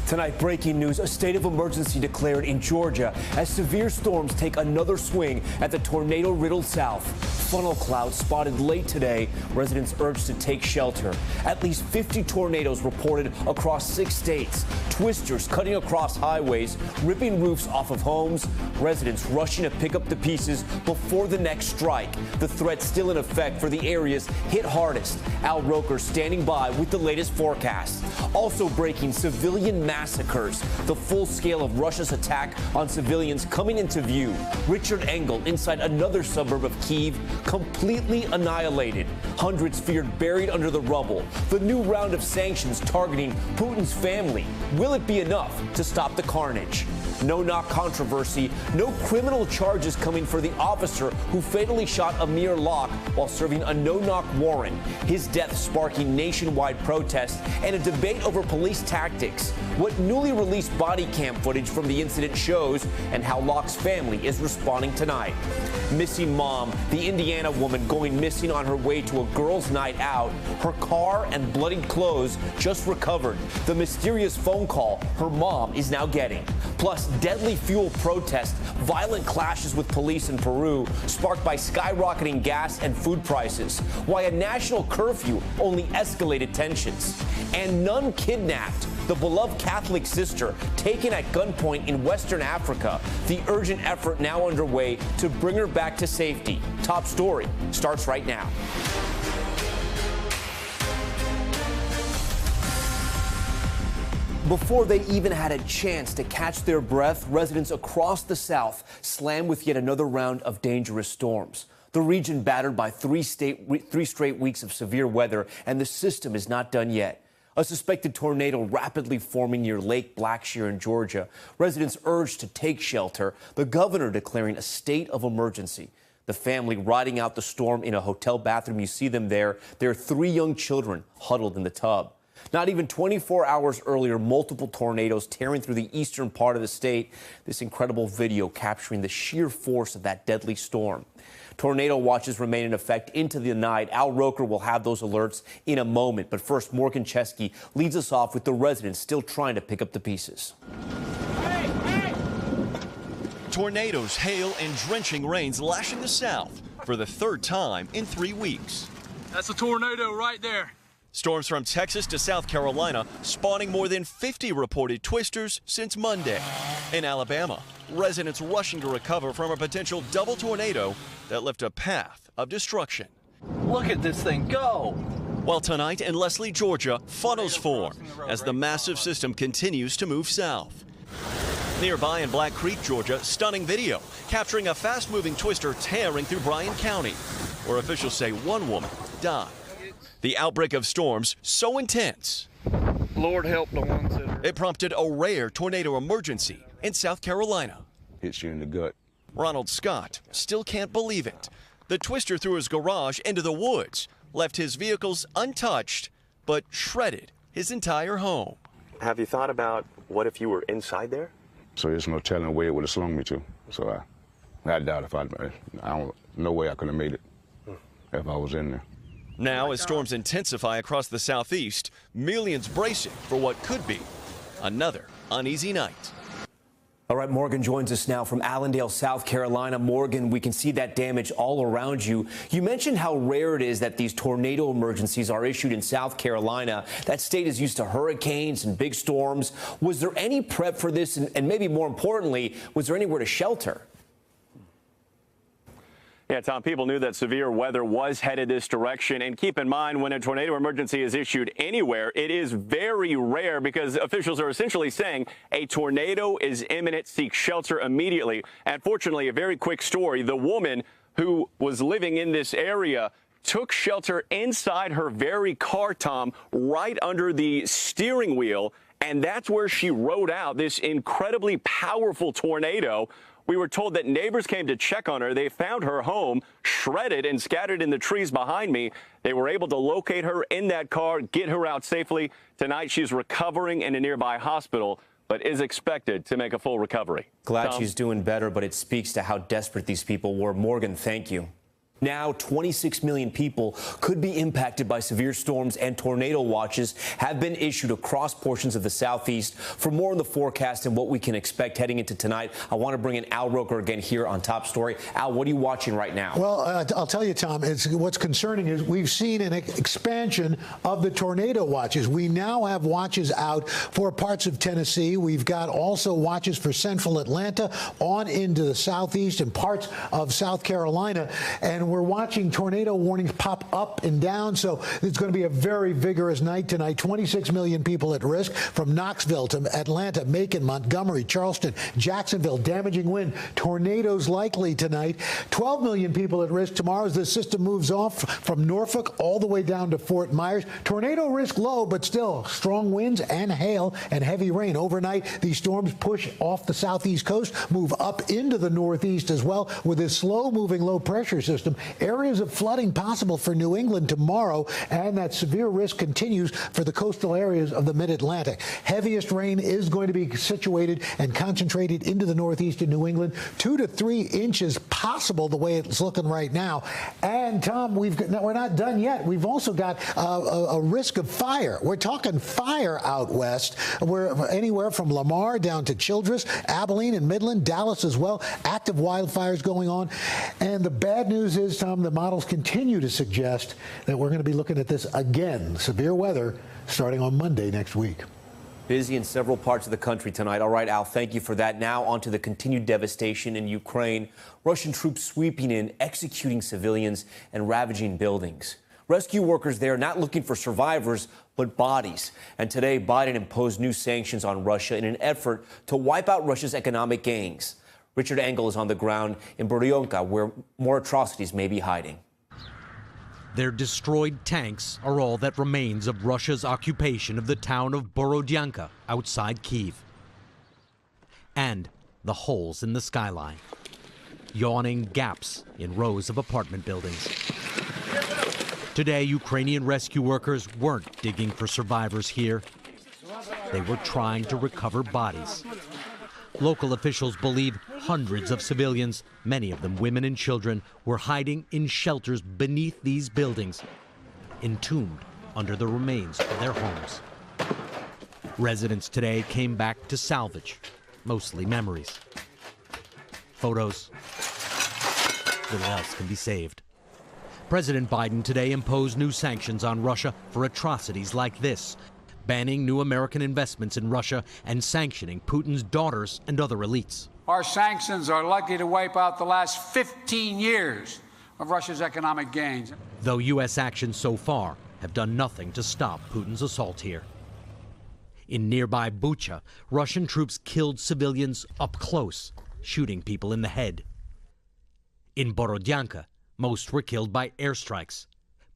Tonight, breaking news, a state of emergency declared in Georgia as severe storms take another swing at the tornado-riddled South. Funnel clouds spotted late today. Residents urged to take shelter. At least 50 tornadoes reported across 6 states. Twisters cutting across highways, ripping roofs off of homes. Residents rushing to pick up the pieces before the next strike. The threat still in effect for the areas hit hardest. Al Roker standing by with the latest forecast. Also breaking, civilian massacres. The full scale of Russia's attack on civilians coming into view. Richard Engel inside another suburb of Kyiv, completely annihilated. Hundreds feared buried under the rubble. The new round of sanctions targeting Putin's family. Will it be enough to stop the carnage? No-knock controversy. No criminal charges coming for the officer who fatally shot Amir Locke while serving a no-knock warrant. His death sparking nationwide protests and a debate over police tactics. What newly released body cam footage from the incident shows and how Locke's family is responding tonight. Missing mom, the Indiana woman going missing on her way to a girls' night out. Her car and bloodied clothes just recovered. The mysterious phone call her mom is now getting. Plus, deadly fuel protests, violent clashes with police in Peru, sparked by skyrocketing gas and food prices. Why a national curfew only escalated tensions. And none kidnapped. The beloved Catholic sister taken at gunpoint in Western Africa. The urgent effort now underway to bring her back to safety. Top story starts right now. Before they even had a chance to catch their breath, residents across the South slammed with yet another round of dangerous storms. The region battered by three straight weeks of severe weather, and the system is not done yet. A suspected tornado rapidly forming near Lake Blackshear in Georgia. Residents urged to take shelter. The governor declaring a state of emergency. The family riding out the storm in a hotel bathroom. You see them there. There are 3 young children huddled in the tub. Not even 24 hours earlier, multiple tornadoes tearing through the eastern part of the state. This incredible video capturing the sheer force of that deadly storm. Tornado watches remain in effect into the night. Al Roker will have those alerts in a moment. But first, Morgan Chesky leads us off with the residents still trying to pick up the pieces. Hey, hey. Tornadoes, hail, and drenching rains lashing the South for the 3rd time in 3 weeks. That's a tornado right there. Storms from Texas to South Carolina spawning more than 50 reported twisters since Monday. In Alabama, residents rushing to recover from a potential double tornado that left a path of destruction. Look at this thing go. While tonight in Leslie, Georgia, funnels form as the massive system continues to move south. Nearby in Black Creek, Georgia, stunning video capturing a fast-moving twister tearing through Bryan County, where officials say 1 woman died. The outbreak of storms so intense, Lord help the ones that are... it prompted a rare tornado emergency in South Carolina. Hits you in the gut. Ronald Scott still can't believe it. The twister threw his garage into the woods, left his vehicles untouched, but shredded his entire home. Have you thought about what if you were inside there? So there's no telling where it would have slung me to. So I doubt if I don't, no way I could have made it if I was in there. Now, as storms intensify across the southeast, millions bracing for what could be another uneasy night. All right, Morgan joins us now from Allendale, South Carolina. Morgan, we can see that damage all around you. You mentioned how rare it is that these tornado emergencies are issued in South Carolina. That state is used to hurricanes and big storms. Was there any prep for this? And maybe more importantly, was there anywhere to shelter? Yeah, Tom, people knew that severe weather was headed this direction. And keep in mind, when a tornado emergency is issued anywhere, it is very rare because officials are essentially saying a tornado is imminent, seek shelter immediately. And fortunately, a very quick story. The woman who was living in this area took shelter inside her very car, Tom, right under the steering wheel. And that's where she rode out this incredibly powerful tornado. We were told that neighbors came to check on her. They found her home shredded and scattered in the trees behind me. They were able to locate her in that car, get her out safely. Tonight, she's recovering in a nearby hospital, but is expected to make a full recovery. Glad she's doing better, but it speaks to how desperate these people were. Morgan, thank you. Now, 26 million people could be impacted by severe storms, and tornado watches have been issued across portions of the southeast. For more on the forecast and what we can expect heading into tonight, I want to bring in Al Roker again here on Top Story. Al, what are you watching right now? Well, I'll tell you, Tom, what's concerning is we've seen an expansion of the tornado watches. We now have watches out for parts of Tennessee. We've got also watches for central Atlanta on into the southeast and parts of South Carolina. And we're watching tornado warnings pop up and down, so it's going to be a very vigorous night tonight. 26 million people at risk from Knoxville to Atlanta, Macon, Montgomery, Charleston, Jacksonville. Damaging wind, tornadoes likely tonight. 12 million people at risk tomorrow as the system moves off from Norfolk all the way down to Fort Myers. Tornado risk low, but still strong winds and hail and heavy rain. Overnight, these storms push off the southeast coast, move up into the northeast as well with this slow-moving low-pressure system. Areas of flooding possible for New England tomorrow, and that severe risk continues for the coastal areas of the mid-Atlantic. Heaviest rain is going to be situated and concentrated into the northeast in New England. 2 to 3 inches possible the way it's looking right now. And, Tom, we're not done yet. We've also got a risk of fire. We're talking fire out west. We're anywhere from Lamar down to Childress, Abilene and Midland, Dallas as well. Active wildfires going on. And the bad news is, Tom, the models continue to suggest that we're going to be looking at this again, severe weather, starting on Monday next week. Busy in several parts of the country tonight. All right, Al, thank you for that. Now on to the continued devastation in Ukraine. Russian troops sweeping in, executing civilians and ravaging buildings. Rescue workers there not looking for survivors, but bodies. And today, Biden imposed new sanctions on Russia in an effort to wipe out Russia's economic gains. Richard Engel is on the ground in Borodyanka, where more atrocities may be hiding. Their destroyed tanks are all that remains of Russia's occupation of the town of Borodyanka outside Kyiv. And the holes in the skyline, yawning gaps in rows of apartment buildings. Today, Ukrainian rescue workers weren't digging for survivors here. They were trying to recover bodies. Local officials believe hundreds of civilians, many of them women and children, were hiding in shelters beneath these buildings, entombed under the remains of their homes. Residents today came back to salvage, mostly memories. Photos. Little else can be saved. President Biden today imposed new sanctions on Russia for atrocities like this, banning new American investments in Russia and sanctioning Putin's daughters and other elites. Our sanctions are likely to wipe out the last 15 years of Russia's economic gains. Though U.S. actions so far have done nothing to stop Putin's assault here. In nearby Bucha, Russian troops killed civilians up close, shooting people in the head. In Borodyanka, most were killed by airstrikes,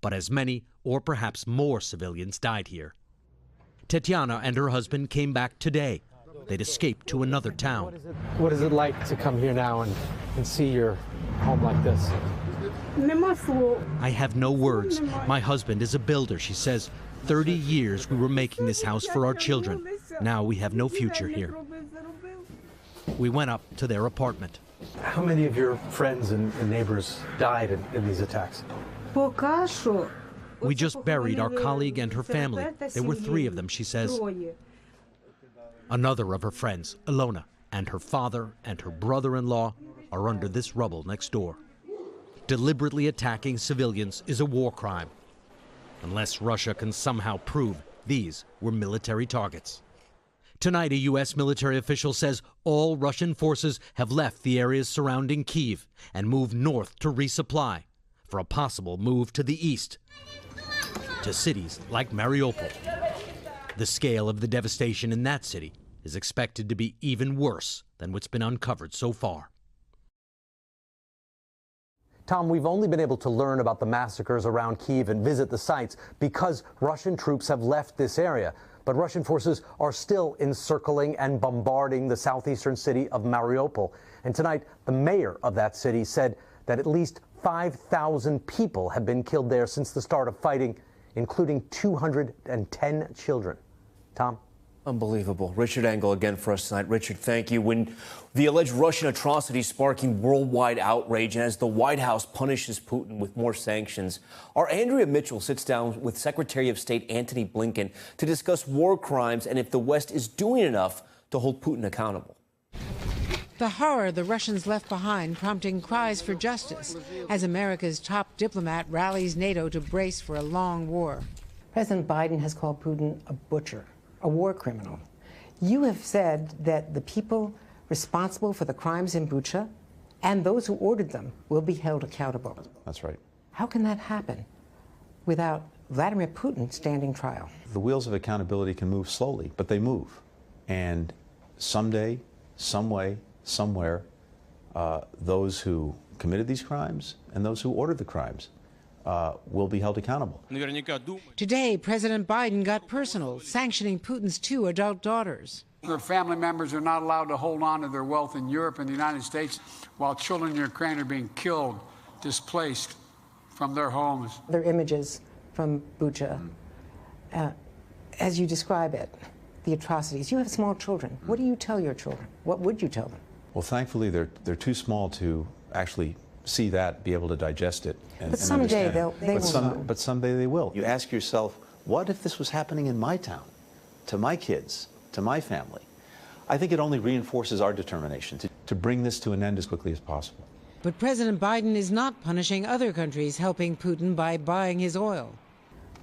but as many or perhaps more civilians died here. Tetiana and her husband came back today. They'd escaped to another town. What is it like to come here now and see your home like this? I have no words. My husband is a builder, she says. 30 years we were making this house for our children. Now we have no future here. We went up to their apartment. How many of your friends and neighbors died in these attacks? We just buried our colleague and her family. There were 3 of them, she says. Another of her friends, Ilona, and her father and her brother-in-law are under this rubble next door. Deliberately attacking civilians is a war crime, unless Russia can somehow prove these were military targets. Tonight, a U.S. military official says all Russian forces have left the areas surrounding Kyiv and moved north to resupply for a possible move to the east, to cities like Mariupol. The scale of the devastation in that city is expected to be even worse than what's been uncovered so far. Tom, we've only been able to learn about the massacres around Kyiv and visit the sites because Russian troops have left this area. But Russian forces are still encircling and bombarding the southeastern city of Mariupol. And tonight, the mayor of that city said that at least 5,000 people have been killed there since the start of fighting, including 210 children. Tom? Unbelievable. Richard Engel again for us tonight. Richard, thank you. When the alleged Russian atrocities sparking worldwide outrage and as the White House punishes Putin with more sanctions, our Andrea Mitchell sits down with Secretary of State Antony Blinken to discuss war crimes and if the West is doing enough to hold Putin accountable. The horror the Russians left behind prompting cries for justice as America's top diplomat rallies NATO to brace for a long war. President Biden has called Putin a butcher, a war criminal. You have said that the people responsible for the crimes in Bucha and those who ordered them will be held accountable. That's right. How can that happen without Vladimir Putin standing trial? The wheels of accountability can move slowly, but they move. And someday, some way, somewhere, those who committed these crimes and those who ordered the crimes will be held accountable. Today, President Biden got personal, sanctioning Putin's 2 adult daughters. Their family members are not allowed to hold on to their wealth in Europe and the United States while children in Ukraine are being killed, displaced from their homes. Their images from Bucha, as you describe it, the atrocities. You have small children. What do you tell your children? What would you tell them? Well, thankfully, they're too small to actually see that, be able to digest it. But someday they will know. But someday they will. You ask yourself, what if this was happening in my town, to my kids, to my family? I think it only reinforces our determination to bring this to an end as quickly as possible. But President Biden is not punishing other countries helping Putin by buying his oil.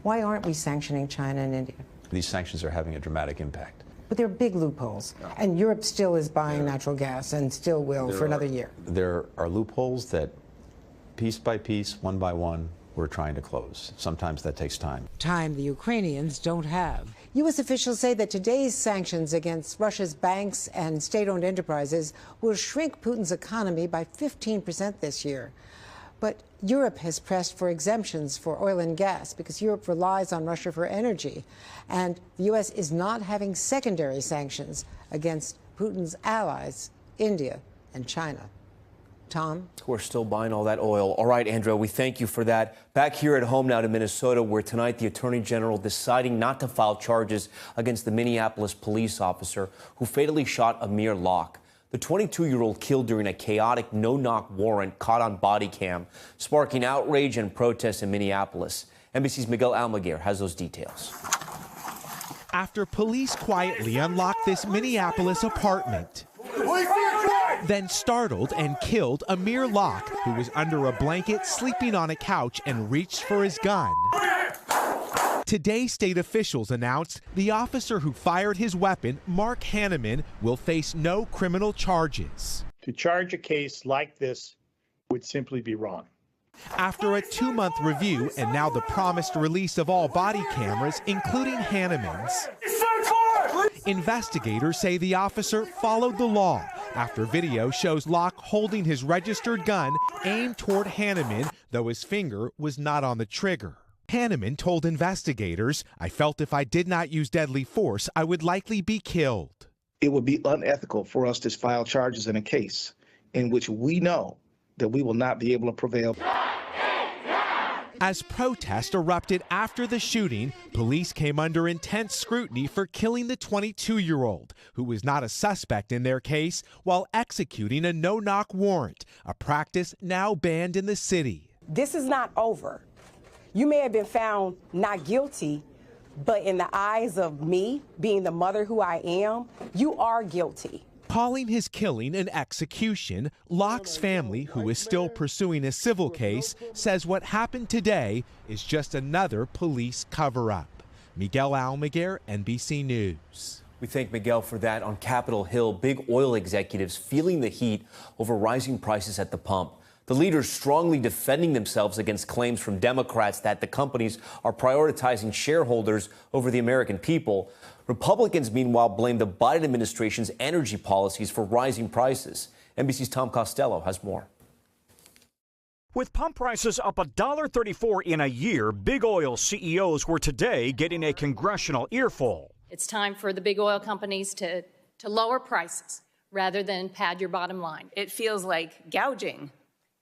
Why aren't we sanctioning China and India? These sanctions are having a dramatic impact. But there are big loopholes, and Europe still is buying natural gas and still will for another year. There are loopholes that, piece by piece, one by one, we're trying to close. Sometimes that takes time. Time the Ukrainians don't have. U.S. officials say that today's sanctions against Russia's banks and state-owned enterprises will shrink Putin's economy by 15% this year. But Europe has pressed for exemptions for oil and gas because Europe relies on Russia for energy. And the U.S. is not having secondary sanctions against Putin's allies, India and China. Tom? We're still buying all that oil. All right, Andrea, we thank you for that. Back here at home now to Minnesota, where tonight the Attorney General deciding not to file charges against the Minneapolis police officer who fatally shot Amir Locke. The 22-year-old killed during a chaotic no-knock warrant caught on body cam, sparking outrage and protests in Minneapolis. NBC's Miguel Almaguer has those details. After police quietly unlocked this Minneapolis apartment, then startled and killed Amir Locke, who was under a blanket sleeping on a couch and reached for his gun. Today, state officials announced the officer who fired his weapon, Mark Hanneman, will face no criminal charges. To charge a case like this would simply be wrong. After a 2-month review and now the promised release of all body cameras, including Hanneman's, investigators say the officer followed the law after video shows Locke holding his registered gun aimed toward Hanneman, though his finger was not on the trigger. Hanneman told investigators, "I felt if I did not use deadly force, I would likely be killed." It would be unethical for us to file charges in a case in which we know that we will not be able to prevail. As protests erupted after the shooting, police came under intense scrutiny for killing the 22-year-old, who was not a suspect in their case, while executing a no-knock warrant, a practice now banned in the city. This is not over. You may have been found not guilty, but in the eyes of me, being the mother who I am, you are guilty. Calling his killing an execution, Locke's family, who is still pursuing a civil case, says what happened today is just another police cover-up. Miguel Almaguer, NBC News. We thank Miguel for that. On Capitol Hill, big oil executives feeling the heat over rising prices at the pump. The leaders strongly defending themselves against claims from Democrats that the companies are prioritizing shareholders over the American people. Republicans, meanwhile, blame the Biden administration's energy policies for rising prices. NBC's Tom Costello has more. With pump prices up $1.34 in a year, big oil CEOs were today getting a congressional earful. It's time for the big oil companies to lower prices rather than pad your bottom line. It feels like gouging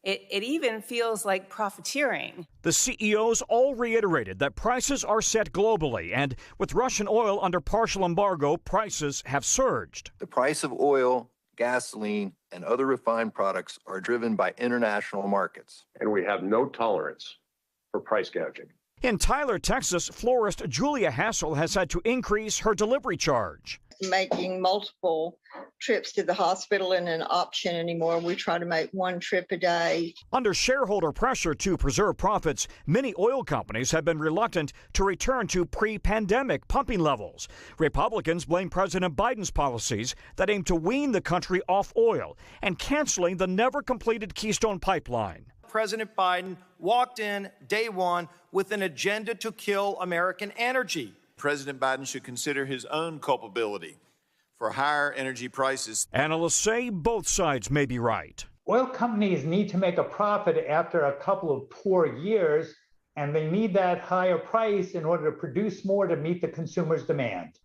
It even feels like profiteering. The CEOs all reiterated that prices are set globally, and with Russian oil under partial embargo, prices have surged. The price of oil, gasoline, and other refined products are driven by international markets. And we have no tolerance for price gouging. In Tyler, Texas, florist Julia Hassel has had to increase her delivery charge. Making multiple trips to the hospital isn't an option anymore. We try to make one trip a day. Under shareholder pressure to preserve profits, many oil companies have been reluctant to return to pre-pandemic pumping levels. Republicans blame President Biden's policies that aim to wean the country off oil and canceling the never-completed Keystone Pipeline. President Biden walked in day one with an agenda to kill American energy. President Biden should consider his own culpability for higher energy prices. Analysts say both sides may be right. Oil companies need to make a profit after a couple of poor years, and they need that higher price in order to produce more to meet the consumer's demand.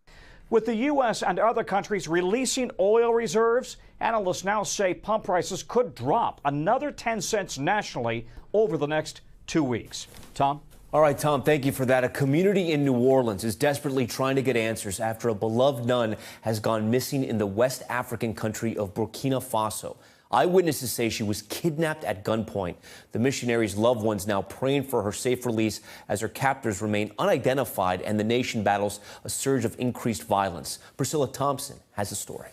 With the U.S. and other countries releasing oil reserves, analysts now say pump prices could drop another 10 cents nationally over the next 2 weeks. Tom? All right, Tom, thank you for that. A community in New Orleans is desperately trying to get answers after a beloved nun has gone missing in the West African country of Burkina Faso. Eyewitnesses say she was kidnapped at gunpoint. The missionary's loved ones now praying for her safe release as her captors remain unidentified and the nation battles a surge of increased violence. Priscilla Thompson has the story.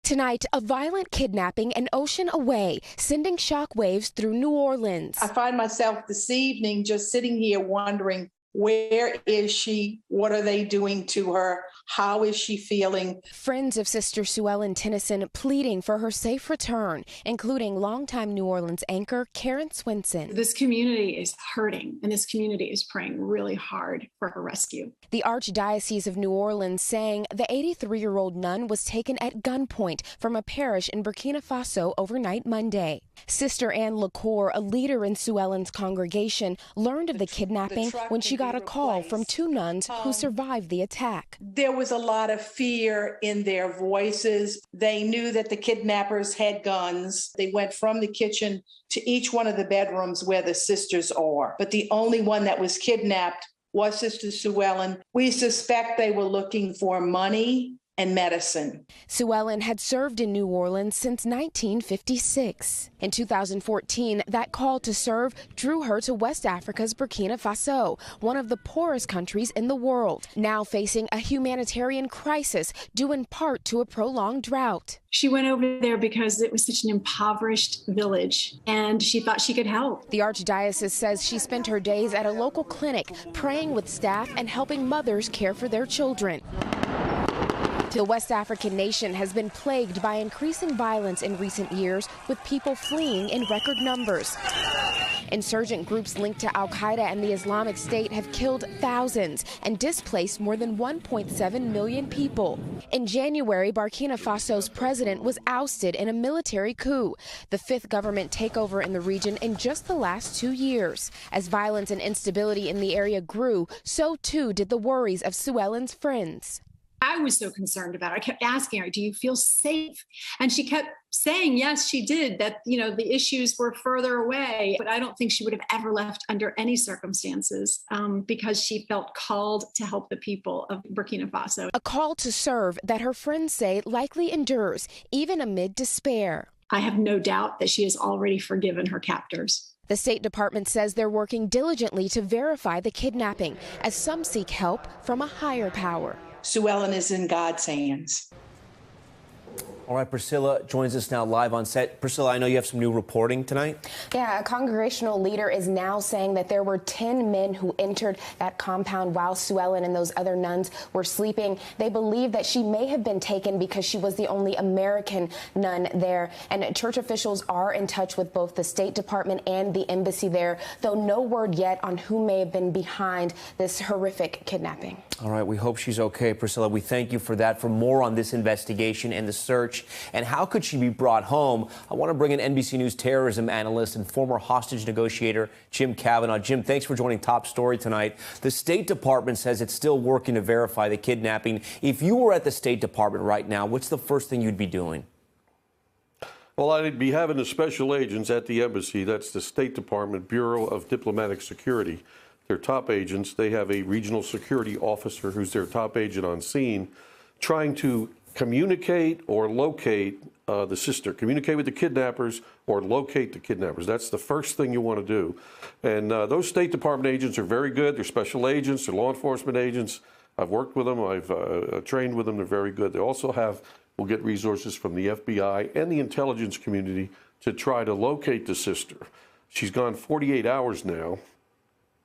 Tonight, a violent kidnapping an ocean away, sending shockwaves through New Orleans. I find myself this evening just sitting here wondering, where is she? What are they doing to her? How is she feeling? Friends of Sister Sue Ellen Tennyson pleading for her safe return, including longtime New Orleans anchor Karen Swinson. This community is hurting, and this community is praying really hard for her rescue. The Archdiocese of New Orleans saying the 83-year-old nun was taken at gunpoint from a parish in Burkina Faso overnight Monday. Sister Anne LaCour, a leader in Sue Ellen's congregation, learned of the kidnapping when she got a call from two nuns who survived the attack. There was a lot of fear in their voices. They knew that the kidnappers had guns. They went from the kitchen to each one of the bedrooms where the sisters are. But the only one that was kidnapped was Sister Sue Ellen. We suspect they were looking for money and medicine. Sue Ellen had served in New Orleans since 1956. In 2014, that call to serve drew her to West Africa's Burkina Faso, one of the poorest countries in the world, now facing a humanitarian crisis due in part to a prolonged drought. She went over there because it was such an impoverished village, and she thought she could help. The Archdiocese says she spent her days at a local clinic, praying with staff and helping mothers care for their children. The West African nation has been plagued by increasing violence in recent years, with people fleeing in record numbers. Insurgent groups linked to al-Qaeda and the Islamic State have killed thousands and displaced more than 1.7 million people. In January, Burkina Faso's president was ousted in a military coup, the fifth government takeover in the region in just the last 2 years. As violence and instability in the area grew, so too did the worries of Sue Ellen's friends. I was so concerned about her. I kept asking her, do you feel safe? And she kept saying, yes, she did, that, the issues were further away. But I don't think she would have ever left under any circumstances because she felt called to help the people of Burkina Faso. A call to serve that her friends say likely endures, even amid despair. I have no doubt that she has already forgiven her captors. The State Department says they're working diligently to verify the kidnapping, as some seek help from a higher power. Sue Ellen is in God's hands. All right, Priscilla joins us now live on set. Priscilla, I know you have some new reporting tonight. Yeah, a congregational leader is now saying that there were 10 men who entered that compound while Sue Ellen and those other nuns were sleeping. They believe that she may have been taken because she was the only American nun there. And church officials are in touch with both the State Department and the embassy there, though no word yet on who may have been behind this horrific kidnapping. All right, we hope she's okay, Priscilla. We thank you for that. For more on this investigation and the search and how could she be brought home, I want to bring in NBC News terrorism analyst and former hostage negotiator Jim Kavanaugh. Jim, thanks for joining Top Story tonight. The State Department says it's still working to verify the kidnapping. If you were at the State Department right now, what's the first thing you'd be doing? Well, I'd be having the special agents at the embassy. That's the State Department Bureau of Diplomatic Security. Their top agents, they have a regional security officer who's their top agent on scene, trying to communicate or locate the sister, communicate with the kidnappers or locate the kidnappers. That's the first thing you want to do. And those State Department agents are very good. They're special agents, they're law enforcement agents. I've worked with them, I've trained with them, they're very good. They also will get resources from the FBI and the intelligence community to try to locate the sister. She's gone 48 hours now.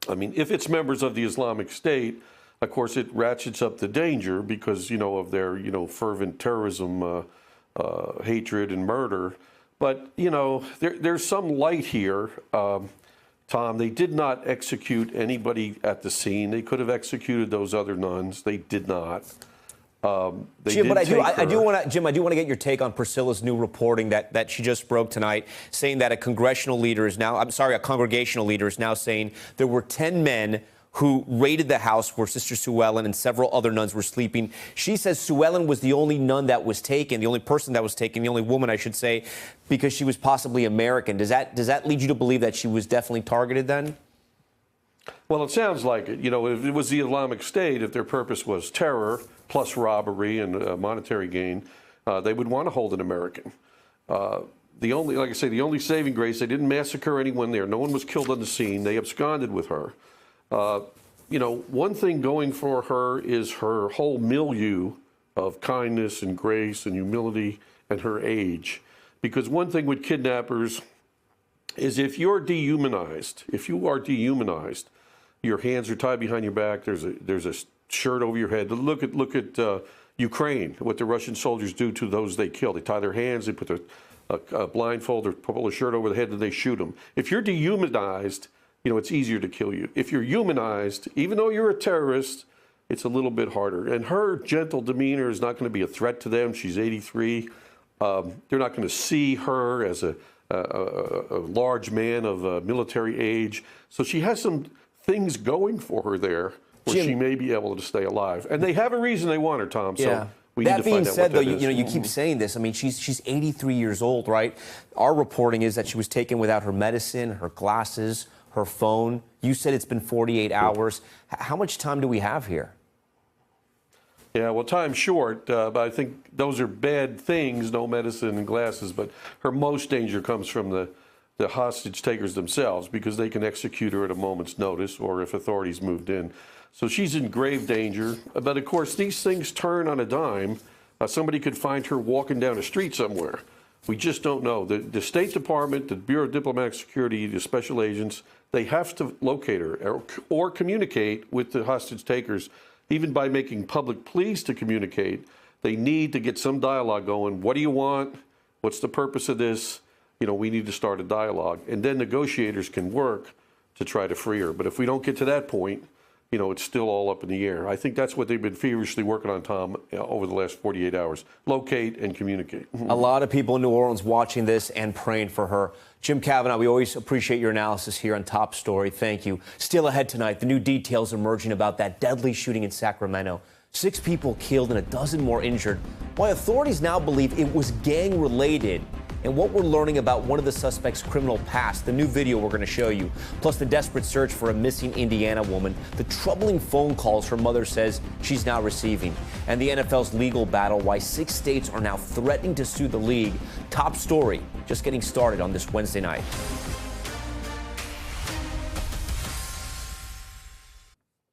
I mean, if it's members of the Islamic State, of course, it ratchets up the danger because, of their, fervent terrorism, hatred and murder. But, there's some light here. Tom, they did not execute anybody at the scene. They could have executed those other nuns. They did not. Jim, but I do want to get your take on Priscilla's new reporting that she just broke tonight, saying that a congregational leader is now saying there were 10 men who raided the house where Sister Sue Ellen and several other nuns were sleeping. She says Sue Ellen was the only nun that was taken, the only person that was taken, the only woman, I should say, because she was possibly American. Does that lead you to believe that she was definitely targeted then? Well, it sounds like it. If it was the Islamic State, if their purpose was terror plus robbery and monetary gain, they would want to hold an American. The only saving grace, they didn't massacre anyone there. No one was killed on the scene. They absconded with her. One thing going for her is her whole milieu of kindness and grace and humility and her age. Because one thing with kidnappers is if you are dehumanized, your hands are tied behind your back, there's a shirt over your head. Look at Ukraine, what the Russian soldiers do to those they kill. They tie their hands, they put a blindfold or pull a shirt over the head, and they shoot them. If you're dehumanized, it's easier to kill you. If you're humanized, even though you're a terrorist, it's a little bit harder. And her gentle demeanor is not going to be a threat to them. She's 83. They're not going to see her as a large man of military age. So she has some things going for her there where Jim, she may be able to stay alive. And they have a reason they want her, Tom. So we need to find out what that is. That being said, though, you keep saying this. I mean, she's 83 years old, right? Our reporting is that she was taken without her medicine, her glasses, her phone. You said it's been 48 hours. How much time do we have here? Yeah, well, time's short, but I think those are bad things, no medicine and glasses. But her most danger comes from the hostage takers themselves, because they can execute her at a moment's notice or if authorities moved in. So she's in grave danger. But, of course, these things turn on a dime. Somebody could find her walking down a street somewhere. We just don't know. The State Department, the Bureau of Diplomatic Security, the special agents, they have to locate her or communicate with the hostage takers, even by making public pleas to communicate. They need to get some dialogue going. What do you want? What's the purpose of this? We need to start a dialogue. And then negotiators can work to try to free her. But if we don't get to that point, it's still all up in the air. I think that's what they've been feverishly working on, Tom, over the last 48 hours. Locate and communicate. A lot of people in New Orleans watching this and praying for her. Jim Kavanaugh, we always appreciate your analysis here on Top Story. Thank you. Still ahead tonight, the new details emerging about that deadly shooting in Sacramento. 6 people killed and a dozen more injured. Why authorities now believe it was gang-related, and what we're learning about one of the suspects' criminal past, the new video we're going to show you, plus the desperate search for a missing Indiana woman, the troubling phone calls her mother says she's now receiving, and the NFL's legal battle, why 6 states are now threatening to sue the league. Top Story, just getting started on this Wednesday night.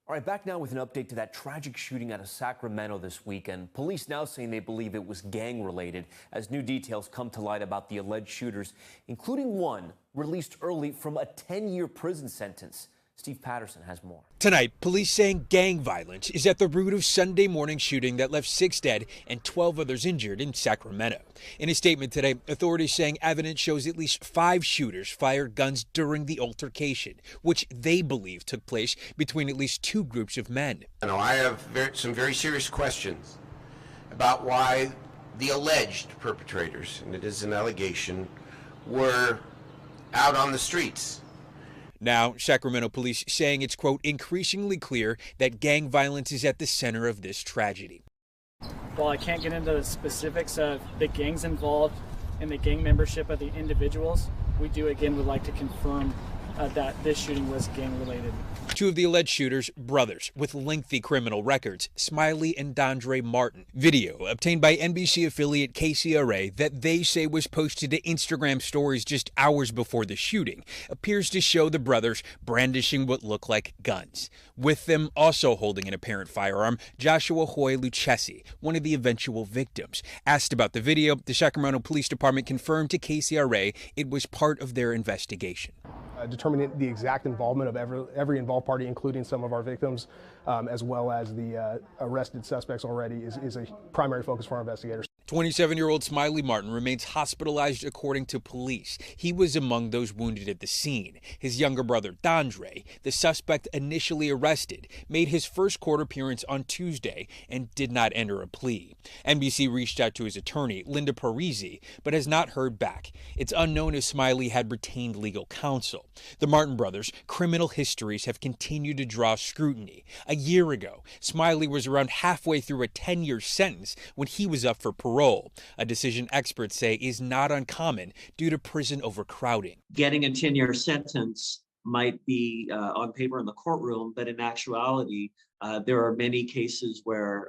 All right, back now with an update to that tragic shooting out of Sacramento this weekend. Police now saying they believe it was gang-related as new details come to light about the alleged shooters, including one released early from a 10-year prison sentence. Steve Patterson has more. Tonight, police saying gang violence is at the root of Sunday morning shooting that left 6 dead and 12 others injured in Sacramento. In a statement today, authorities saying evidence shows at least 5 shooters fired guns during the altercation, which they believe took place between at least 2 groups of men. I have some very serious questions about why the alleged perpetrators, and it is an allegation, were out on the streets. Now, Sacramento police saying it's, quote, increasingly clear that gang violence is at the center of this tragedy. While I can't get into the specifics of the gangs involved, and the gang membership of the individuals, we would like to confirm that this shooting was gang-related. Two of the alleged shooters, brothers with lengthy criminal records, Smiley and Dondre Martin. Video obtained by NBC affiliate KCRA that they say was posted to Instagram stories just hours before the shooting appears to show the brothers brandishing what look like guns. With them also holding an apparent firearm, Joshua Hoy Lucchesi, one of the eventual victims. Asked about the video, the Sacramento Police Department confirmed to KCRA it was part of their investigation. Determining the exact involvement of every involved party, including some of our victims, as well as the arrested suspects already, is a primary focus for our investigators. 27-year-old Smiley Martin remains hospitalized according to police. He was among those wounded at the scene. His younger brother, Dondre, the suspect initially arrested, made his first court appearance on Tuesday and did not enter a plea. NBC reached out to his attorney, Linda Parisi, but has not heard back. It's unknown if Smiley had retained legal counsel. The Martin brothers' criminal histories have continued to draw scrutiny. A year ago, Smiley was around halfway through a 10-year sentence when he was up for parole, a decision experts say is not uncommon due to prison overcrowding. Getting a 10-year sentence might be on paper in the courtroom, but in actuality, there are many cases where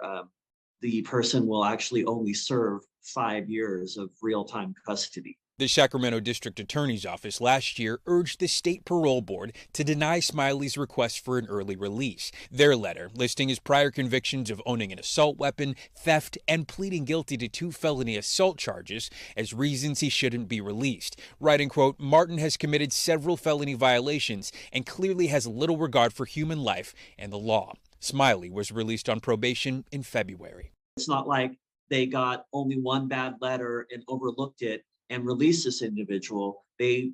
the person will actually only serve 5 years of real-time custody. The Sacramento District Attorney's Office last year urged the state parole board to deny Smiley's request for an early release. Their letter, listing his prior convictions of owning an assault weapon, theft, and pleading guilty to 2 felony assault charges as reasons he shouldn't be released. Writing, quote, Martin has committed several felony violations and clearly has little regard for human life and the law. Smiley was released on probation in February. It's not like they got only one bad letter and overlooked it and release this individual. They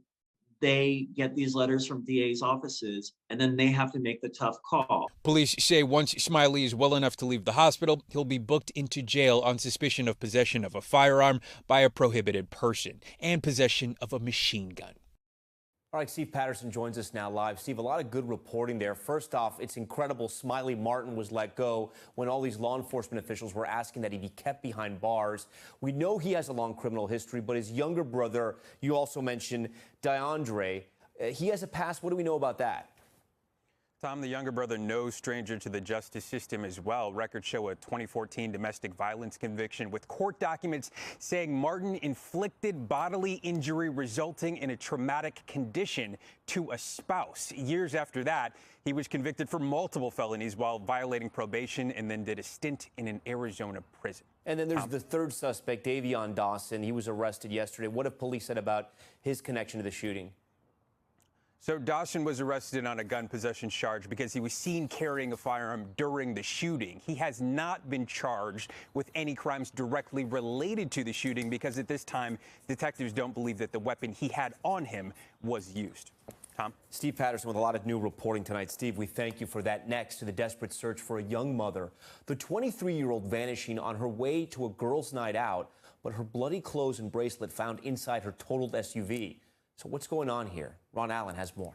get these letters from DA's offices, and then they have to make the tough call. Police say once Smiley is well enough to leave the hospital, he'll be booked into jail on suspicion of possession of a firearm by a prohibited person and possession of a machine gun. All right, Steve Patterson joins us now live. Steve, a lot of good reporting there. First off, it's incredible Smiley Martin was let go when all these law enforcement officials were asking that he be kept behind bars. We know he has a long criminal history, but his younger brother, you also mentioned, Dondre, he has a past. What do we know about that? Tom, the younger brother, no stranger to the justice system as well. Records show a 2014 domestic violence conviction with court documents saying Martin inflicted bodily injury resulting in a traumatic condition to a spouse. Years after that, he was convicted for multiple felonies while violating probation and then did a stint in an Arizona prison. And then there's the third suspect, Davion Dawson. He was arrested yesterday. What have police said about his connection to the shooting? So Dawson was arrested on a gun possession charge because he was seen carrying a firearm during the shooting. He has not been charged with any crimes directly related to the shooting because at this time, detectives don't believe that the weapon he had on him was used. Tom? Steve Patterson with a lot of new reporting tonight. Steve, we thank you for that. Next, to the desperate search for a young mother. The 23-year-old vanishing on her way to a girls' night out, but her bloody clothes and bracelet found inside her totaled SUV. So what's going on here? Ron Allen has more.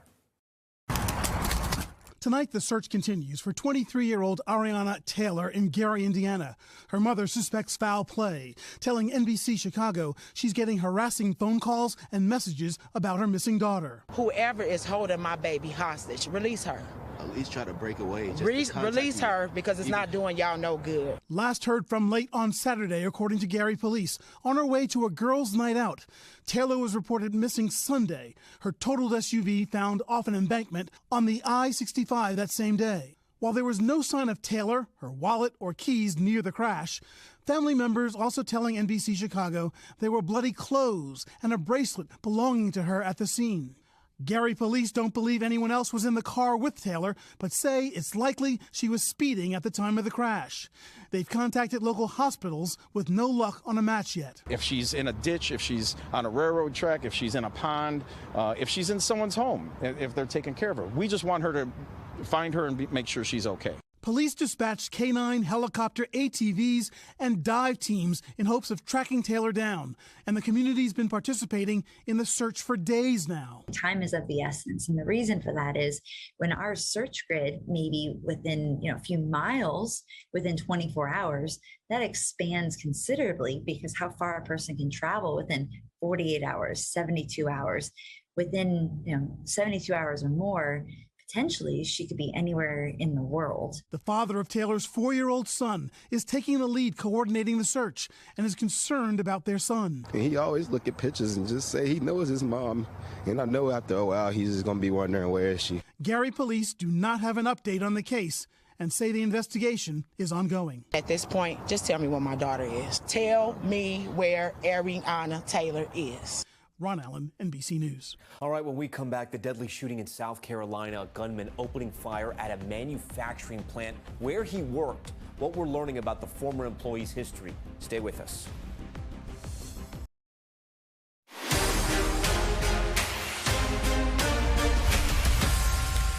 Tonight, the search continues for 23-year-old Ariana Taylor in Gary, Indiana. Her mother suspects foul play, telling NBC Chicago she's getting harassing phone calls and messages about her missing daughter. Whoever is holding my baby hostage, release her. At least try to break away. Release her because it's not doing y'all no good. Last heard from late on Saturday, according to Gary police, on her way to a girls' night out. Taylor was reported missing Sunday. Her totaled SUV found off an embankment on the I-65 that same day. While there was no sign of Taylor, her wallet, or keys near the crash, family members also telling NBC Chicago there were bloody clothes and a bracelet belonging to her at the scene. Gary police don't believe anyone else was in the car with Taylor, but say it's likely she was speeding at the time of the crash. They've contacted local hospitals with no luck on a match yet. If she's in a ditch, if she's on a railroad track, if she's in a pond, if she's in someone's home, if they're taking care of her, we just want her to find her and make sure she's okay. Police dispatched K-9, helicopter, ATVs, and dive teams in hopes of tracking Taylor down. And the community's been participating in the search for days now. Time is of the essence. And the reason for that is when our search grid, maybe within a few miles, within 24 hours, that expands considerably because how far a person can travel within 48 hours, 72 hours, within 72 hours or more, potentially she could be anywhere in the world. The father of Taylor's 4-year-old son is taking the lead coordinating the search and is concerned about their son. He always look at pictures and just say he knows his mom. And I know after a while he's just going to be wondering, where is she? Gary police do not have an update on the case and say the investigation is ongoing. At this point, just tell me where my daughter is. Tell me where Ariana Taylor is. Ron Allen, NBC News. All right, when we come back, the deadly shooting in South Carolina, a gunman opening fire at a manufacturing plant where he worked. What we're learning about the former employee's history. Stay with us.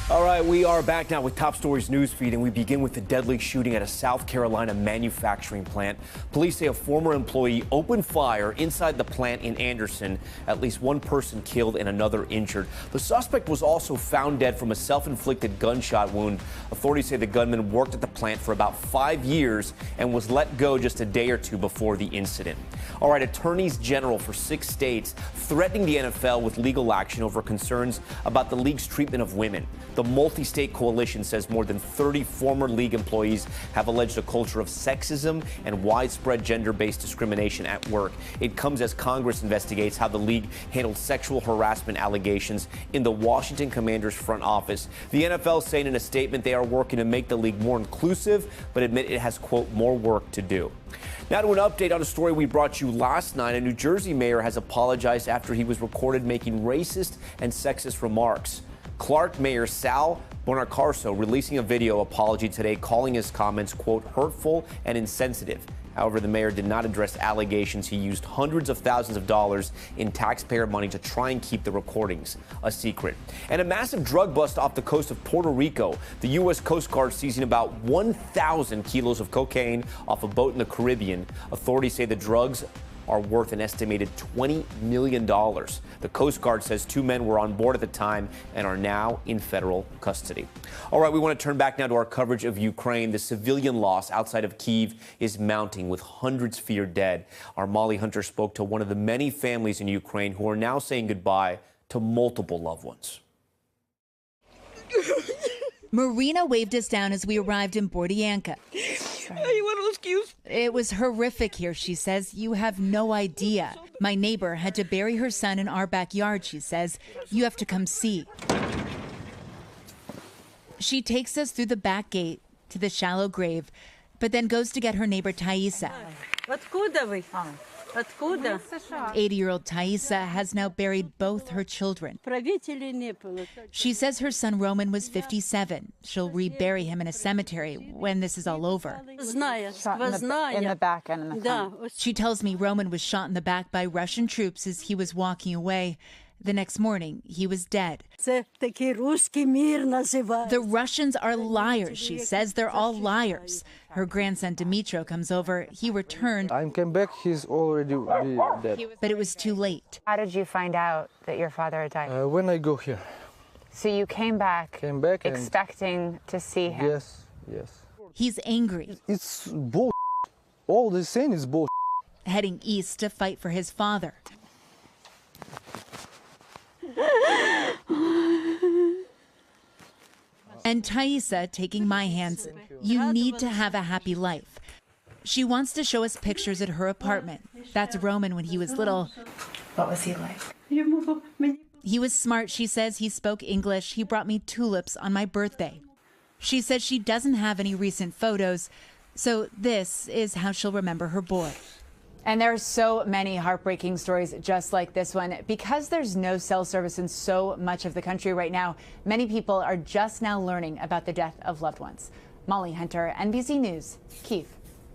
All right, we are back now with Top Stories newsfeed, and we begin with the deadly shooting at a South Carolina manufacturing plant. Police say a former employee opened fire inside the plant in Anderson. At least one person killed and another injured. The suspect was also found dead from a self-inflicted gunshot wound. Authorities say the gunman worked at the plant for about 5 years and was let go just a day or two before the incident. All right, attorneys general for 6 states threatening the NFL with legal action over concerns about the league's treatment of women. The multi-state coalition says more than 30 former league employees have alleged a culture of sexism and widespread gender-based discrimination at work. It comes as Congress investigates how the league handled sexual harassment allegations in the Washington Commanders front office. The NFL saying in a statement they are working to make the league more inclusive, but admit it has, quote, more work to do. Now to an update on a story we brought you last night. A New Jersey mayor has apologized after he was recorded making racist and sexist remarks. Clark Mayor Sal Bonarcarso releasing a video apology today, calling his comments, quote, hurtful and insensitive. However, the mayor did not address allegations he used hundreds of thousands of dollars in taxpayer money to try and keep the recordings a secret. And a massive drug bust off the coast of Puerto Rico. The U.S. Coast Guard seizing about 1,000 kilos of cocaine off a boat in the Caribbean. Authorities say the drugs are worth an estimated $20 million. The Coast Guard says 2 men were on board at the time and are now in federal custody. All right, we want to turn back now to our coverage of Ukraine. The civilian loss outside of Kyiv is mounting, with hundreds feared dead. Our Molly Hunter spoke to one of the many families in Ukraine who are now saying goodbye to multiple loved ones. Marina waved us down as we arrived in Bordianka. It was horrific here, she says. You have no idea. My neighbor had to bury her son in our backyard, she says. You have to come see. She takes us through the back gate to the shallow grave, but then goes to get her neighbor Taisa. 80-year-old Taisa has now buried both her children. She says her son Roman was 57. She'll rebury him in a cemetery when this is all over. In the back and in the front. She tells me Roman was shot in the back by Russian troops as he was walking away. The next morning, he was dead. The Russians are liars, she says. They're all liars. Her grandson Dmitro comes over. He returned. I came back, he's already dead. But it was too late. How did you find out that your father had died? When I go here. So you came back expecting to see him? Yes, yes. He's angry. It's bull. All they're saying is bull. Heading east to fight for his father. And Taisa taking my hands. You need to have a happy life. She wants to show us pictures at her apartment. That's Roman when he was little. What was he like? He was smart, she says. He spoke English. He brought me tulips on my birthday. She says she doesn't have any recent photos, so this is how she'll remember her boy. And there are so many heartbreaking stories just like this one. Because there's no cell service in so much of the country right now, many people are just now learning about the death of loved ones. Molly Hunter, NBC News, Kyiv.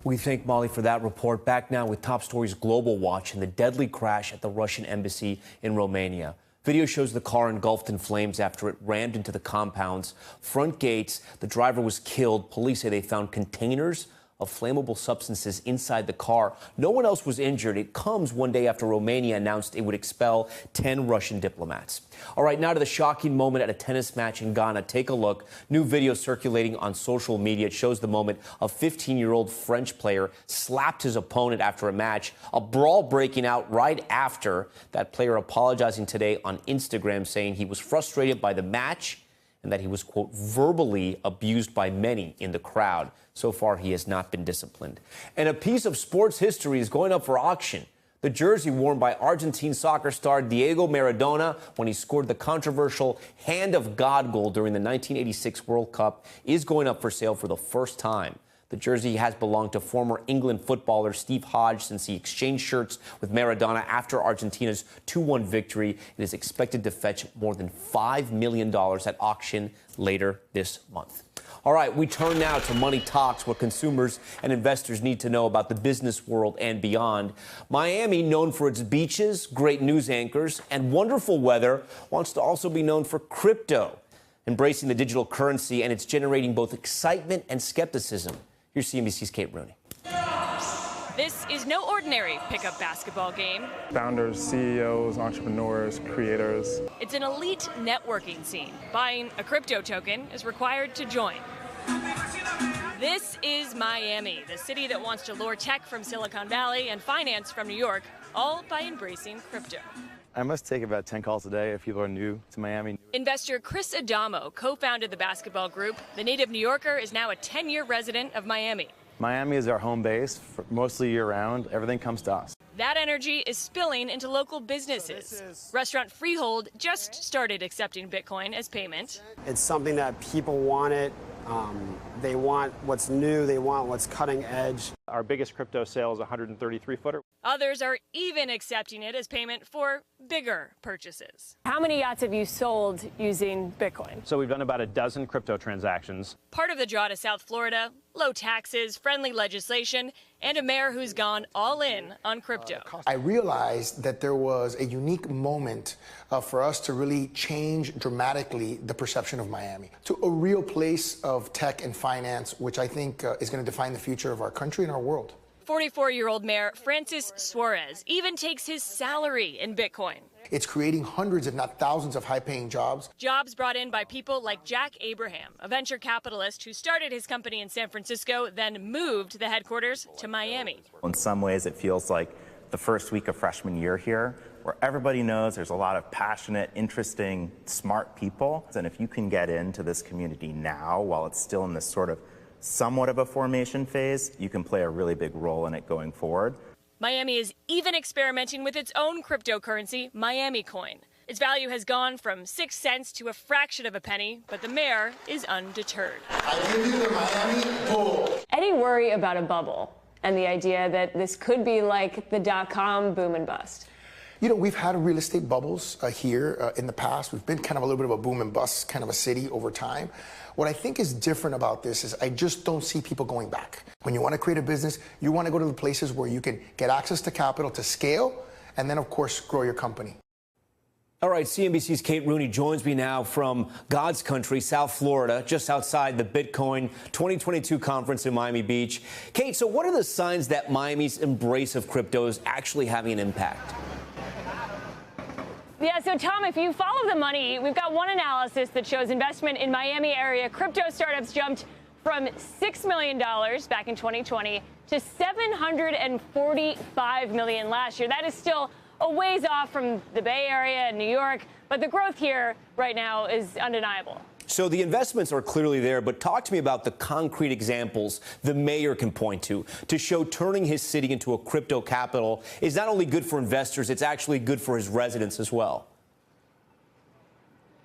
We thank Molly for that report. Back now with Top Stories Global Watch and the deadly crash at the Russian embassy in Romania. Video shows the car engulfed in flames after it rammed into the compound's front gates. The driver was killed. Police say they found containers of flammable substances inside the car. No one else was injured. It comes one day after Romania announced it would expel 10 Russian diplomats. All right, now to the shocking moment at a tennis match in Ghana. Take a look. New video circulating on social media. It shows the moment a 15-year-old French player slapped his opponent after a match. A brawl breaking out right after. That player apologizing today on Instagram, saying he was frustrated by the match and that he was, quote, verbally abused by many in the crowd. So far, he has not been disciplined. And a piece of sports history is going up for auction. The jersey worn by Argentine soccer star Diego Maradona when he scored the controversial Hand of God goal during the 1986 World Cup is going up for sale for the first time. The jersey has belonged to former England footballer Steve Hodge since he exchanged shirts with Maradona after Argentina's 2-1 victory. It is expected to fetch more than $5 million at auction later this month. All right, we turn now to Money Talks, what consumers and investors need to know about the business world and beyond. Miami, known for its beaches, great news anchors, and wonderful weather, wants to also be known for crypto, embracing the digital currency, and it's generating both excitement and skepticism. Here's CNBC's Kate Rooney. This is no ordinary pickup basketball game. Founders, CEOs, entrepreneurs, creators. It's an elite networking scene. Buying a crypto token is required to join. This is Miami, the city that wants to lure tech from Silicon Valley and finance from New York, all by embracing crypto. I must take about 10 calls a day if people are new to Miami. Investor Chris Adamo co-founded the basketball group. The native New Yorker is now a 10-year resident of Miami. Miami is our home base, for mostly year-round. Everything comes to us. That energy is spilling into local businesses. Restaurant Freehold just started accepting Bitcoin as payment. It's something that people want it. They want what's new. They want what's cutting edge. Our biggest crypto sale is a 133-footer. Others are even accepting it as payment for bigger purchases. How many yachts have you sold using Bitcoin? So we've done about a dozen crypto transactions. Part of the draw to South Florida, low taxes, friendly legislation, and a mayor who's gone all in on crypto. I realized that there was a unique moment for us to really change dramatically the perception of Miami to a real place of tech and finance, which I think is going to define the future of our country and our world. 44-year-old Mayor Francis Suarez even takes his salary in Bitcoin. It's creating hundreds, if not thousands, of high-paying jobs. Jobs brought in by people like Jack Abraham, a venture capitalist who started his company in San Francisco, then moved the headquarters to Miami. In some ways, it feels like the first week of freshman year here, where everybody knows there's a lot of passionate, interesting, smart people. And if you can get into this community now, while it's still in this sort of somewhat of a formation phase, you can play a really big role in it going forward. Miami is even experimenting with its own cryptocurrency, Miami Coin. Its value has gone from 6 cents to a fraction of a penny, but the mayor is undeterred. I give you the Miami bull. Any worry about a bubble and the idea that this could be like the dot-com boom and bust? You know, we've had real estate bubbles here in the past. We've been kind of a little bit of a boom and bust kind of a city over time. What I think is different about this is I just don't see people going back. When you want to create a business, you want to go to the places where you can get access to capital to scale and then, of course, grow your company. All right, CNBC's Kate Rooney joins me now from God's country, South Florida, just outside the Bitcoin 2022 conference in Miami Beach. Kate, so what are the signs that Miami's embrace of crypto is actually having an impact? Yeah, so Tom, if you follow the money, we've got one analysis that shows investment in Miami area crypto startups jumped from $6 million back in 2020 to $745 million last year. That is still a ways off from the Bay Area and New York, but the growth here right now is undeniable. So the investments are clearly there, but talk to me about the concrete examples the mayor can point to show turning his city into a crypto capital is not only good for investors, it's actually good for his residents as well.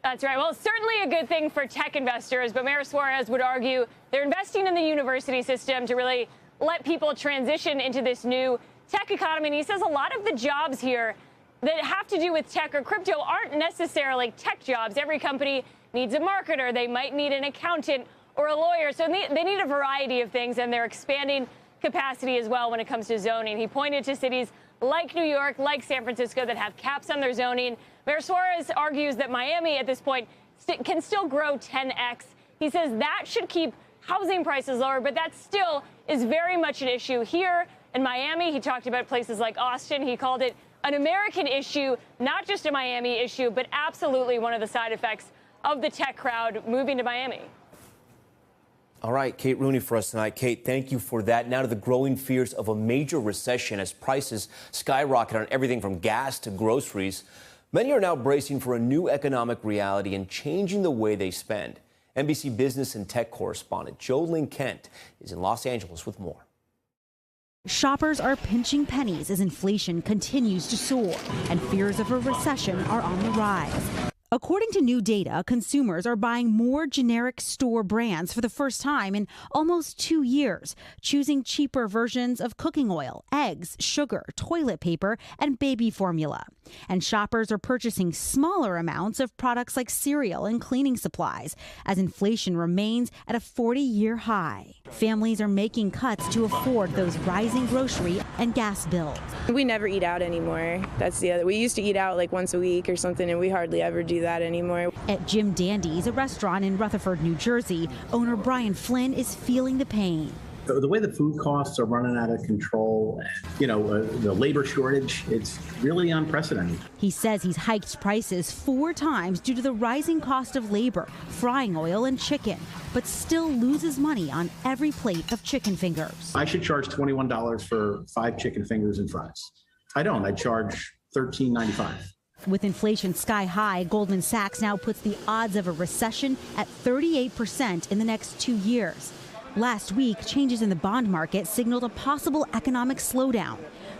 That's right. Well, certainly a good thing for tech investors, but Mayor Suarez would argue they're investing in the university system to really let people transition into this new tech economy. And he says a lot of the jobs here that have to do with tech or crypto aren't necessarily tech jobs. Every company needs a marketer. They might need an accountant or a lawyer. So they need a variety of things, and they're expanding capacity as well when it comes to zoning. He pointed to cities like New York, like San Francisco, that have caps on their zoning. Mayor Suarez argues that Miami at this point can still grow 10x. He says that should keep housing prices lower, but that still is very much an issue here in Miami. He talked about places like Austin. He called it an American issue, not just a Miami issue, but absolutely one of the side effects of the tech crowd moving to Miami. All right, Kate Rooney for us tonight. Kate, thank you for that. Now to the growing fears of a major recession as prices skyrocket on everything from gas to groceries. Many are now bracing for a new economic reality and changing the way they spend. NBC business and tech correspondent Jolene Kent is in Los Angeles with more. Shoppers are pinching pennies as inflation continues to soar and fears of a recession are on the rise. According to new data, consumers are buying more generic store brands for the first time in almost 2 years, choosing cheaper versions of cooking oil, eggs, sugar, toilet paper, and baby formula. And shoppers are purchasing smaller amounts of products like cereal and cleaning supplies as inflation remains at a 40-year high. Families are making cuts to afford those rising grocery and gas bills. We never eat out anymore. That's the other. We used to eat out like once a week or something, and we hardly ever do that anymore. At Jim Dandy's, a restaurant in Rutherford, New Jersey, owner Brian Flynn is feeling the pain. The way the food costs are running out of control, the labor shortage, it's really unprecedented. He says he's hiked prices 4 times due to the rising cost of labor, frying oil, and chicken, but still loses money on every plate of chicken fingers. I should charge $21 for 5 chicken fingers and fries. I don't. I charge $13.95. With inflation sky high, Goldman Sachs now puts the odds of a recession at 38% in the next 2 years. Last week, changes in the bond market signaled a possible economic slowdown.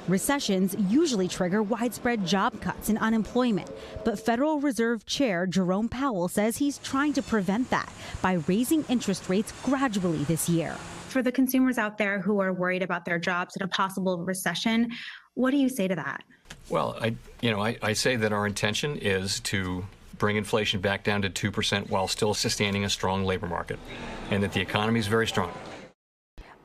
Recessions usually trigger widespread job cuts and unemployment, but Federal Reserve Chair Jerome Powell says he's trying to prevent that by raising interest rates gradually this year. For the consumers out there who are worried about their jobs and a possible recession, what do you say to that? Well, I say that our intention is to bring inflation back down to 2% while still sustaining a strong labor market, and that the economy is very strong.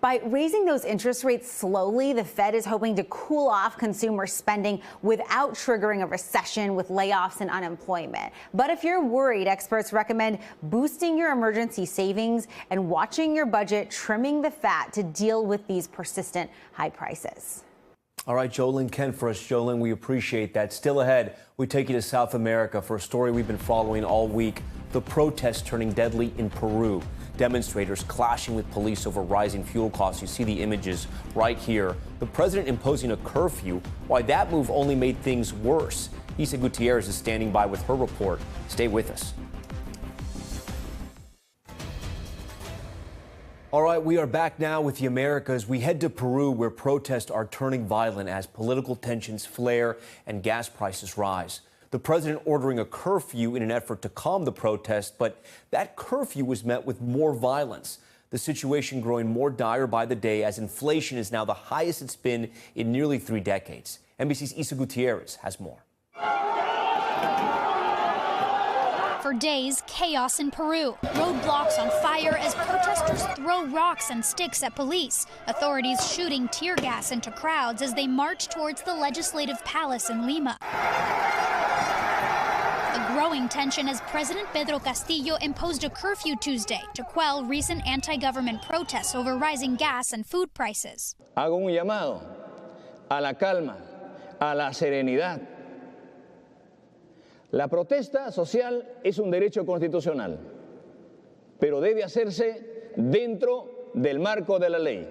By raising those interest rates slowly, the Fed is hoping to cool off consumer spending without triggering a recession with layoffs and unemployment. But if you're worried, experts recommend boosting your emergency savings and watching your budget, trimming the fat to deal with these persistent high prices. All right, Jolene Kent for us. Jolene, we appreciate that. Still ahead, we take you to South America for a story we've been following all week. The protests turning deadly in Peru. Demonstrators clashing with police over rising fuel costs. You see the images right here. The president imposing a curfew. Why that move only made things worse. Isa Gutierrez is standing by with her report. Stay with us. All right, we are back now with the Americas. We head to Peru, where protests are turning violent as political tensions flare and gas prices rise. The president ordering a curfew in an effort to calm the protests, but that curfew was met with more violence. The situation growing more dire by the day as inflation is now the highest it's been in nearly 3 decades. NBC's Isa Gutierrez has more. For days, chaos in Peru. Roadblocks on fire as protesters throw rocks and sticks at police. Authorities shooting tear gas into crowds as they march towards the legislative palace in Lima. The growing tension as President Pedro Castillo imposed a curfew Tuesday to quell recent anti-government protests over rising gas and food prices. Hago un llamado a la calma, a la serenidad. La protesta social es un derecho constitucional, pero debe hacerse dentro del marco de la ley.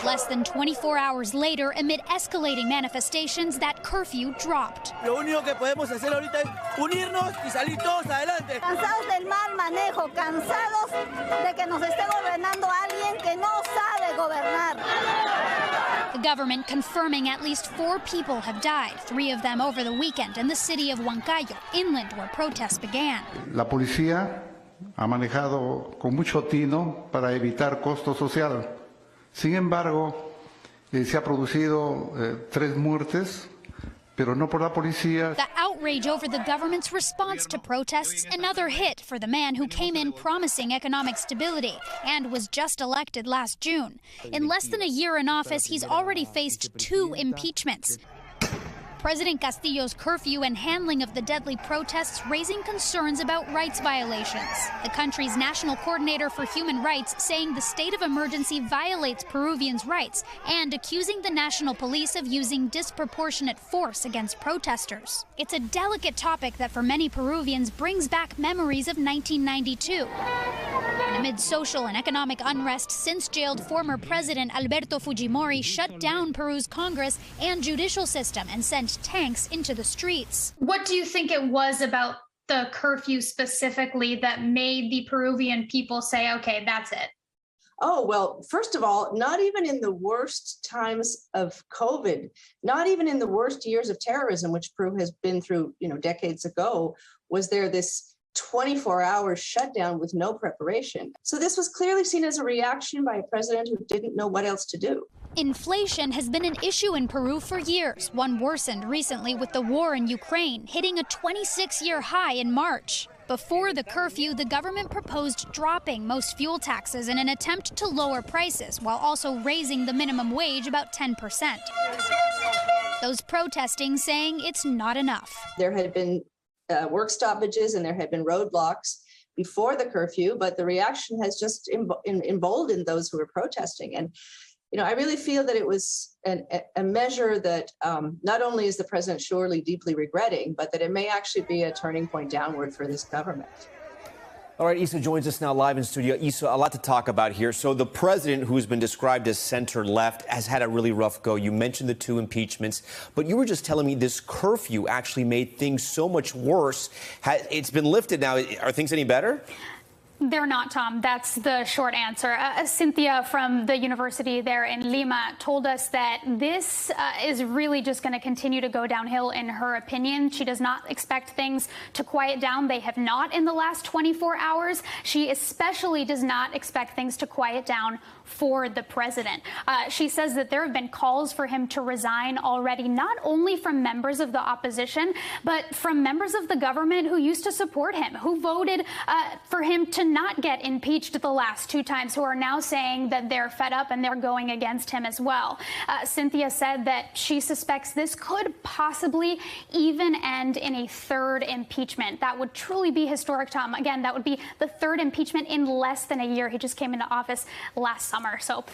Less than 24 hours later, amid escalating manifestations, that curfew dropped. Lo único que podemos hacer ahorita es unirnos y salir todos adelante. Cansados del mal manejo, cansados de que nos esté gobernando alguien que no sabe gobernar. The government confirming at least 4 people have died, 3 of them over the weekend in the city of Huancayo, inland where protests began. La policía ha manejado con mucho tino para evitar costo social. Sin embargo, se ha producido 3 muertes, pero no por la policía. The outrage over the government's response to protests, another hit for the man who came in promising economic stability and was just elected last June. In less than a year in office, he's already faced 2 impeachments. President Castillo's curfew and handling of the deadly protests raising concerns about rights violations. The country's national coordinator for human rights saying the state of emergency violates Peruvians' rights and accusing the national police of using disproportionate force against protesters. It's a delicate topic that for many Peruvians brings back memories of 1992. And amid social and economic unrest since jailed former President Alberto Fujimori shut down Peru's Congress and judicial system and sent tanks into the streets. What do you think it was about the curfew specifically that made the Peruvian people say, okay, that's it? Oh, well, first of all, not even in the worst times of COVID, not even in the worst years of terrorism, which Peru has been through, decades ago, was there this 24-hour shutdown with no preparation. So this was clearly seen as a reaction by a president who didn't know what else to do. Inflation has been an issue in Peru for years. One worsened recently with the war in Ukraine, hitting a 26-year high in March. Before the curfew, the government proposed dropping most fuel taxes in an attempt to lower prices, while also raising the minimum wage about 10%. Those protesting saying it's not enough. There had been work stoppages and there had been roadblocks before the curfew, but the reaction has just emboldened those who were protesting. And I really feel that it was a measure that not only is the president surely deeply regretting, but that it may actually be a turning point downward for this government. All right, Issa joins us now live in studio. Issa, a lot to talk about here. So the president, who's been described as center-left, has had a really rough go. You mentioned the 2 impeachments, but you were just telling me this curfew actually made things so much worse. It's been lifted now. Are things any better? They're not, Tom. That's the short answer. Cynthia from the university there in Lima told us that this is really just going to continue to go downhill in her opinion. She does not expect things to quiet down. They have not in the last 24 hours. She especially does not expect things to quiet down for the president. She says that there have been calls for him to resign already, not only from members of the opposition, but from members of the government who used to support him, who voted for him to not get impeached the last 2 times, who are now saying that they're fed up and they're going against him as well. Cynthia said that she suspects this could possibly even end in a 3rd impeachment. That would truly be historic, Tom. Again, that would be the 3rd impeachment in less than a year. He just came into office last summer. So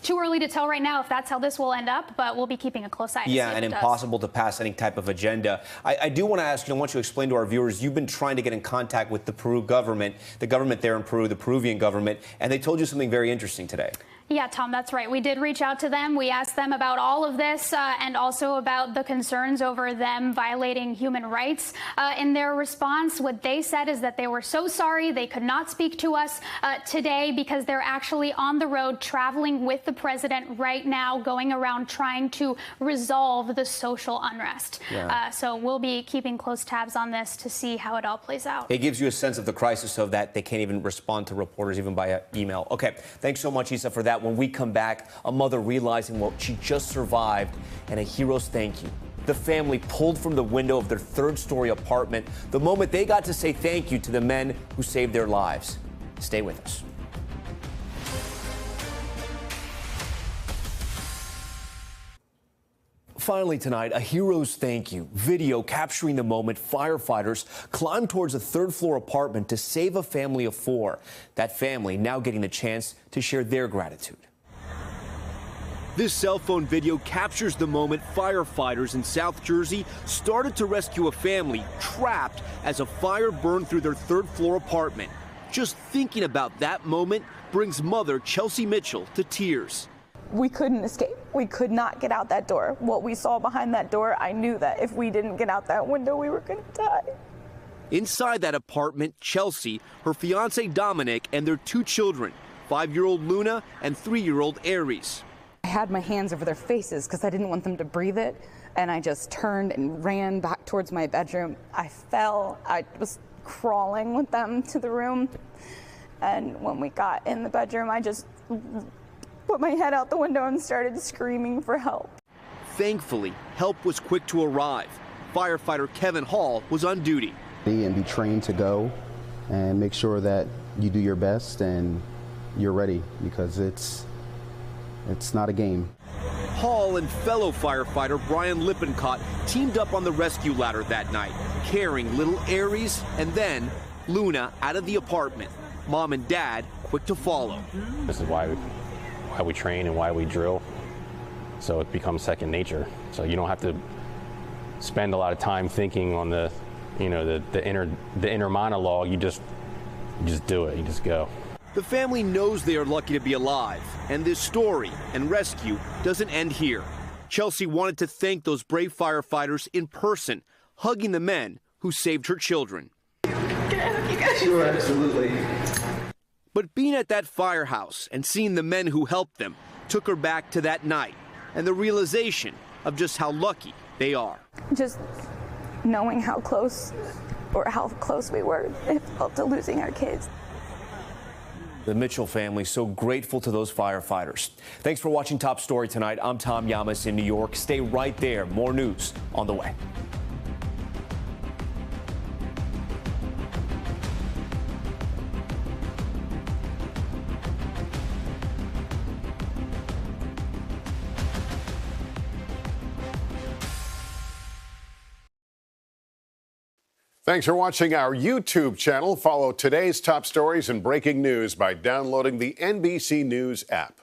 too early to tell right now if that's how this will end up, but we'll be keeping a close eye. Yeah, and impossible to pass any type of agenda. I do want to ask you, I want you to explain to our viewers, you've been trying to get in contact with the Peru government, the government there in Peru, the Peruvian government, and they told you something very interesting today. Yeah, Tom, that's right. We did reach out to them. We asked them about all of this and also about the concerns over them violating human rights. In their response, what they said is that they were so sorry they could not speak to us today because they're actually on the road traveling with the president right now, going around trying to resolve the social unrest. Yeah. So we'll be keeping close tabs on this to see how it all plays out. It gives you a sense of the crisis of that they can't even respond to reporters even by email. Okay, thanks so much, Issa, for that. When we come back, a mother realizing what she just survived and a hero's thank you. The family pulled from the window of their 3rd-story apartment the moment they got to say thank you to the men who saved their lives. Stay with us. Finally tonight, a hero's thank you. Video capturing the moment firefighters climbed towards a 3rd-floor apartment to save a family of 4. That family now getting the chance to share their gratitude. This cell phone video captures the moment firefighters in South Jersey started to rescue a family trapped as a fire burned through their 3rd-floor apartment. Just thinking about that moment brings mother Chelsea Mitchell to tears. We couldn't escape. We could not get out that door. What we saw behind that door, I knew that if we didn't get out that window, we were going to die. Inside that apartment, Chelsea, her fiance Dominic, and their 2 children, 5-year-old Luna and 3-year-old Aries. I had my hands over their faces because I didn't want them to breathe it, and I just turned and ran back towards my bedroom. I fell. I was crawling with them to the room, and when we got in the bedroom, I just put my head out the window and started screaming for help. Thankfully, help was quick to arrive. Firefighter Kevin Hall was on duty. And be trained to go and make sure that you do your best and you're ready, because it's not a game. Paul and fellow firefighter Brian Lippincott teamed up on the rescue ladder that night, carrying little Aries and then Luna out of the apartment. Mom and Dad quick to follow. This is why we train and why we drill, so it becomes second nature. So you don't have to spend a lot of time thinking on the inner monologue. You just do it. You just go. The family knows they are lucky to be alive, and this story and rescue doesn't end here. Chelsea wanted to thank those brave firefighters in person, hugging the men who saved her children. Sure, absolutely. But being at that firehouse and seeing the men who helped them took her back to that night and the realization of just how lucky they are. Just knowing how close we were to losing our kids. The Mitchell family so grateful to those firefighters. Thanks for watching Top Story tonight. I'm Tom Llamas in New York. Stay right there. More news on the way. Thanks for watching our YouTube channel. Follow today's top stories and breaking news by downloading the NBC News app.